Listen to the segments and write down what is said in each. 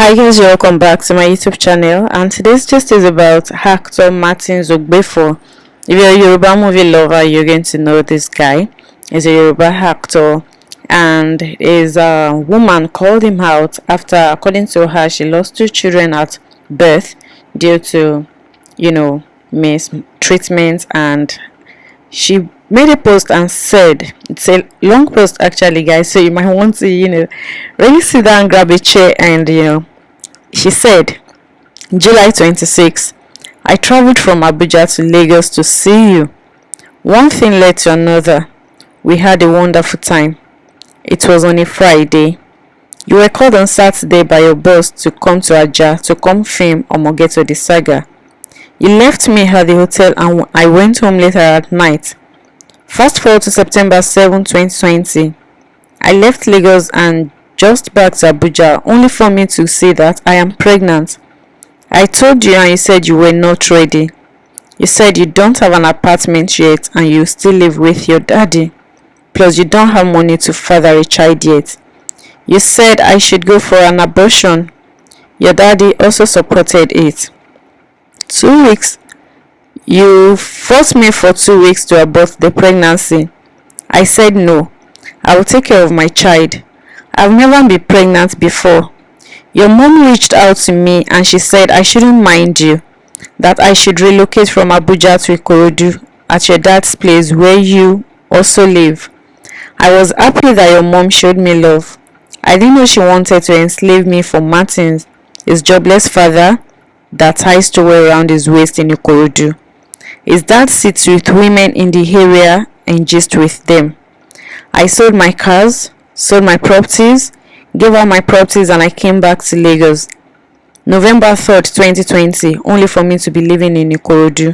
Hi guys, welcome back to my YouTube channel, and today's gist is about actor Martin Zogbefo. If you're a Yoruba movie lover, you're going to know this guy. He's a Yoruba actor, and his woman called him out after, according to her, she lost two children at birth due to, mistreatment, and she made a post and said, it's a long post actually guys, so you might want to really sit down, grab a chair, and she said, July 26, I traveled from Abuja to Lagos to see you. One thing led to another. We had a wonderful time. It was on a Friday. You were called on Saturday by your boss to come to Aja to come film Omogeto the Saga. You left me at the hotel and I went home later at night. Fast forward to September 7, 2020. I left Lagos and just back to Abuja only for me to see that I am pregnant. I told you and you said you were not ready. You said you don't have an apartment yet and you still live with your daddy. Plus you don't have money to father a child yet. You said I should go for an abortion. Your daddy also supported it. 2 weeks. You forced me for 2 weeks to abort the pregnancy. I said no. I will take care of my child. I've never been pregnant before. Your mom reached out to me and she said I shouldn't mind you, that I should relocate from Abuja to Ikorodu at your dad's place where you also live. I was happy that your mom showed me love. I didn't know she wanted to enslave me for Martins, his jobless father that ties towel around his waist in Ikorodu. His dad sits with women in the area and gist with them. I sold my cars, sold my properties, gave out my properties, and I came back to Lagos. November 3rd, 2020, only for me to be living in Ikorodu.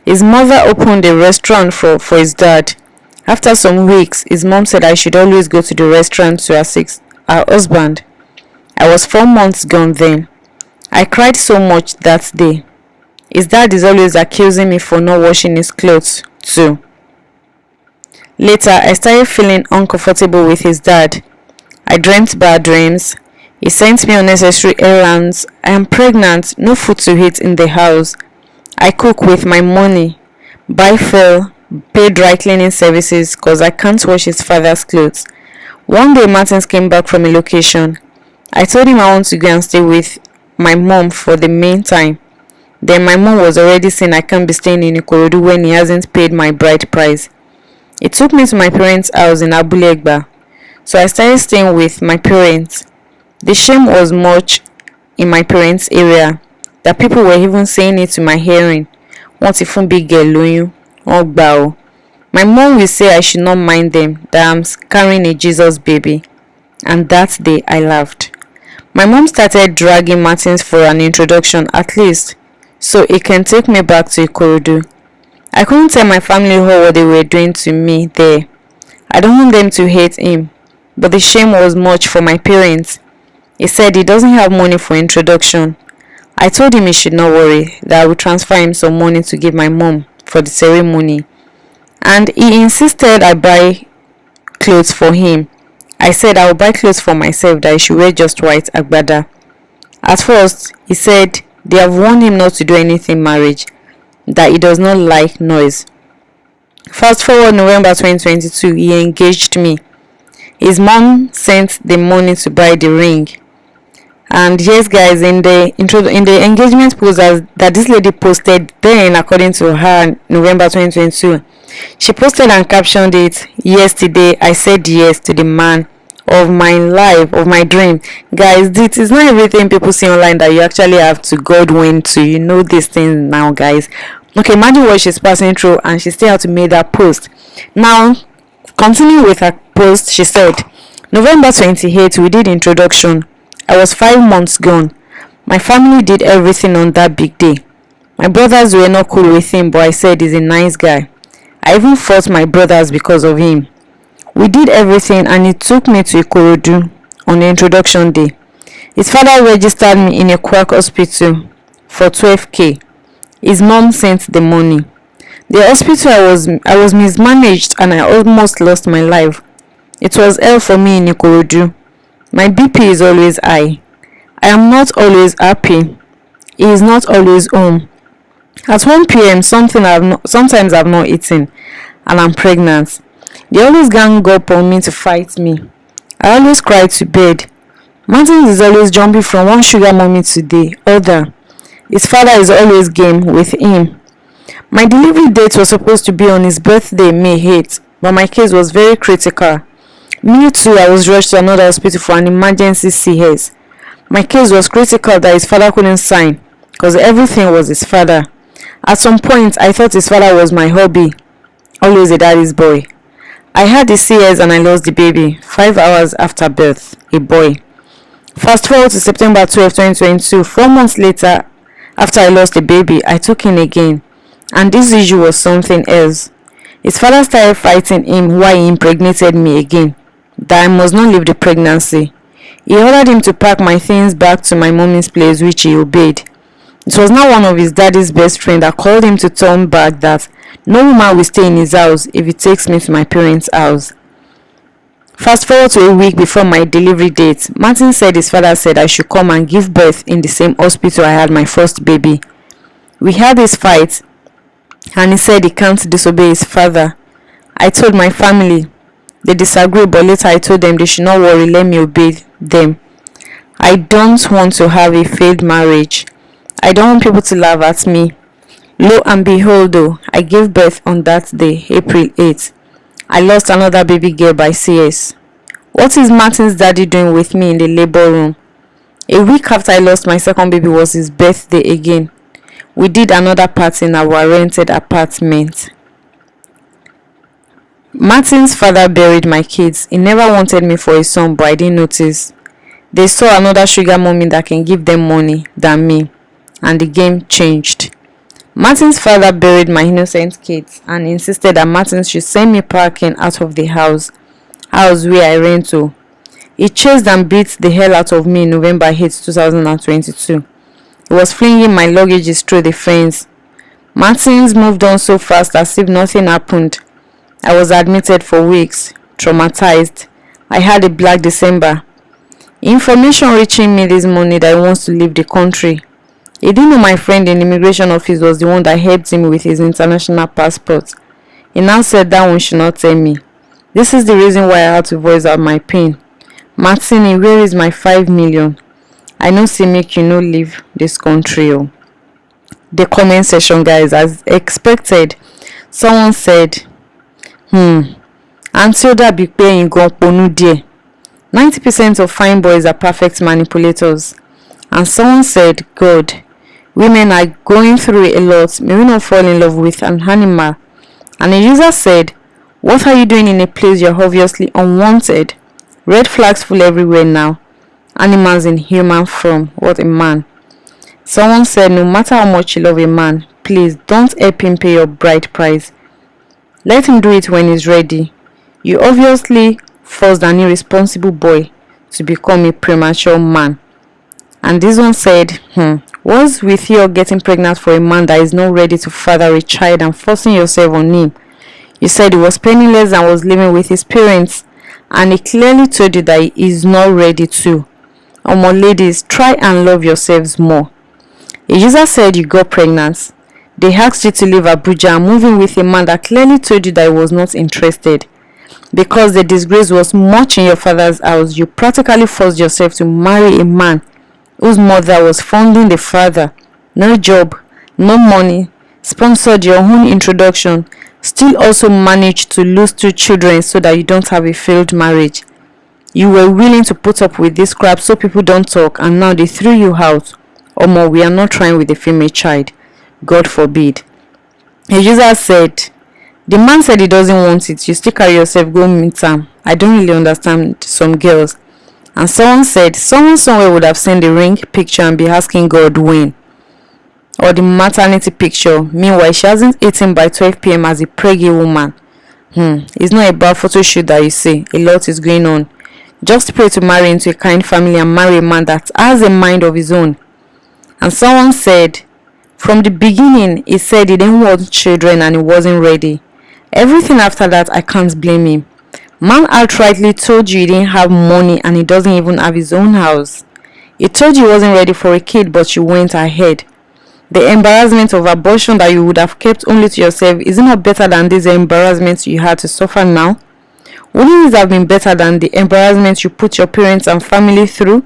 His mother opened a restaurant for his dad. After some weeks, his mom said I should always go to the restaurant to assist her husband. I was 4 months gone then. I cried so much that day. His dad is always accusing me for not washing his clothes too. Later, I started feeling uncomfortable with his dad. I dreamt bad dreams. He sent me unnecessary errands. I am pregnant, no food to eat in the house. I cook with my money, buy fuel, pay dry cleaning services cause I can't wash his father's clothes. One day Martins came back from a location. I told him I want to go and stay with my mom for the meantime. Then my mom was already saying I can't be staying in Ikorodu when he hasn't paid my bride price. He took me to my parents' house in Abulegba. So I started staying with my parents. The shame was much in my parents' area that people were even saying it to my hearing. Want if a big girl lóyún, wọ́n gbà o. My mom will say I should not mind them, that I'm carrying a Jesus baby. And that day I laughed. My mom started dragging Martins for an introduction at least, so it can take me back to Ikorodu. I couldn't tell my family what they were doing to me there. I don't want them to hate him, but the shame was much for my parents. He said he doesn't have money for introduction. I told him he should not worry, that I would transfer him some money to give my mom for the ceremony. And he insisted I buy clothes for him. I said I will buy clothes for myself, that I should wear just white agbada. At first, he said they have warned him not to do anything marriage, that he does not like noise. Fast forward November 2022, he engaged me. His mom sent the money to buy the ring. And yes guys, in the engagement post that this lady posted then, according to her, November 2022, she posted and captioned it, yesterday I said yes to the man of my life, of my dream. Guys, this is not everything people see online that you actually have to Godwin to these things now guys. Okay, imagine what she's passing through and she still had to make that post. Now, continuing with her post, she said, November 28th, we did introduction. I was 5 months gone. My family did everything on that big day. My brothers were not cool with him, but I said he's a nice guy. I even fought my brothers because of him. We did everything and he took me to Ikorodu on the introduction day. His father registered me in a quack hospital for 12k. His mom sent the money. The hospital I was mismanaged and I almost lost my life. It was hell for me in Ikorodu. My BP is always high. I am not always happy. He is not always home. At 1 p.m., sometimes I've not eaten, and I'm pregnant. They always gang up on me to fight me. I always cry to bed. Martin is always jumping from one sugar mommy to the other. His father is always game with him. My delivery date was supposed to be on his birthday, May 8th, but my case was very critical. Me too, I was rushed to another hospital for an emergency CS. My case was critical that his father couldn't sign, because everything was his father. At some point, I thought his father was my hobby, always a daddy's boy. I had the CS and I lost the baby 5 hours after birth, a boy. Fast forward to September 12, 2022, 4 months later, after I lost the baby, I took in again, and this issue was something else. His father started fighting him why he impregnated me again, that I must not leave the pregnancy. He ordered him to pack my things back to my mommy's place, which he obeyed. It was now one of his daddy's best friend that called him to turn back, that no woman will stay in his house if he takes me to my parents' house. Fast forward to a week before my delivery date, Martin said his father said I should come and give birth in the same hospital I had my first baby. We had this fight, and he said he can't disobey his father. I told my family. They disagreed, but later I told them they should not worry, let me obey them. I don't want to have a failed marriage. I don't want people to laugh at me. Lo and behold, though, I gave birth on that day, April 8th. I lost another baby girl by CS. What is Martin's daddy doing with me in the labor room? A week after I lost my second baby was his birthday again. We did another party in our rented apartment. Martin's father buried my kids. He never wanted me for a son, but I didn't notice. They saw another sugar mommy that can give them money than me, and the game changed. Martin's father buried my innocent kids and insisted that Martin should send me packing out of the house where I rent to. He chased and beat the hell out of me in November 8, 2022. He was flinging my luggages through the fence. Martins moved on so fast as if nothing happened. I was admitted for weeks, traumatized. I had a black December. Information reaching me this morning that he wants to leave the country. He didn't know my friend in the immigration office was the one that helped him with his international passport. He now said that one should not tell me. This is the reason why I had to voice out my pain. Martini, where is my 5 million? I know say make you no leave this country. Oh. The comment section, guys, as expected, someone said, until that be paying go ponu dear. 90% of fine boys are perfect manipulators. And someone said, God, women are going through a lot. May we not fall in love with an animal. And a user said, what are you doing in a place you're obviously unwanted? Red flags full everywhere now. Animals in human form. What a man. Someone said, no matter how much you love a man, please don't help him pay your bride price. Let him do it when he's ready. You obviously forced an irresponsible boy to become a premature man. And this one said, what's with you getting pregnant for a man that is not ready to father a child and forcing yourself on him? You said he was penniless and was living with his parents, and he clearly told you that he is not ready to. More ladies, try and love yourselves more. A user said you got pregnant. They asked you to leave Abuja and move in with a man that clearly told you that he was not interested. Because the disgrace was much in your father's house, you practically forced yourself to marry a man whose mother was funding the father. No job, no money, sponsored your own introduction, still also managed to lose 2 children so that you don't have a failed marriage. You were willing to put up with this crap so people don't talk, and now they threw you out. More, we are not trying with a female child. God forbid. A user said, the man said he doesn't want it. You still carry yourself, go meet him. I don't really understand some girls. And someone said, someone somewhere would have sent the ring picture and be asking God when. Or the maternity picture. Meanwhile, she hasn't eaten by 12 p.m. as a preggy woman. It's not a bad photo shoot that you see. A lot is going on. Just pray to marry into a kind family and marry a man that has a mind of his own. And someone said, from the beginning, he said he didn't want children and he wasn't ready. Everything after that, I can't blame him. Man outrightly told you he didn't have money and he doesn't even have his own house. You told you wasn't ready for a kid, but you went ahead. The embarrassment of abortion that you would have kept only to yourself, is it not better than these embarrassments you had to suffer now? Wouldn't it have been better than the embarrassment you put your parents and family through?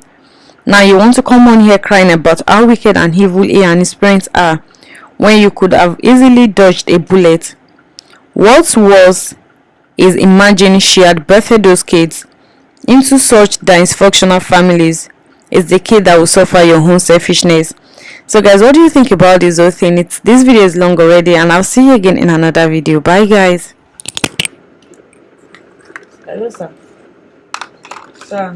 Now you want to come on here crying about how wicked and evil he and his parents are, when you could have easily dodged a bullet. What's worse is imagining she had birthed those kids into such dysfunctional families. It's the kid that will suffer your own selfishness. So guys, what do you think about this whole thing? This video is long already, and I'll see you again in another video. Bye guys. Hello sir. Sir.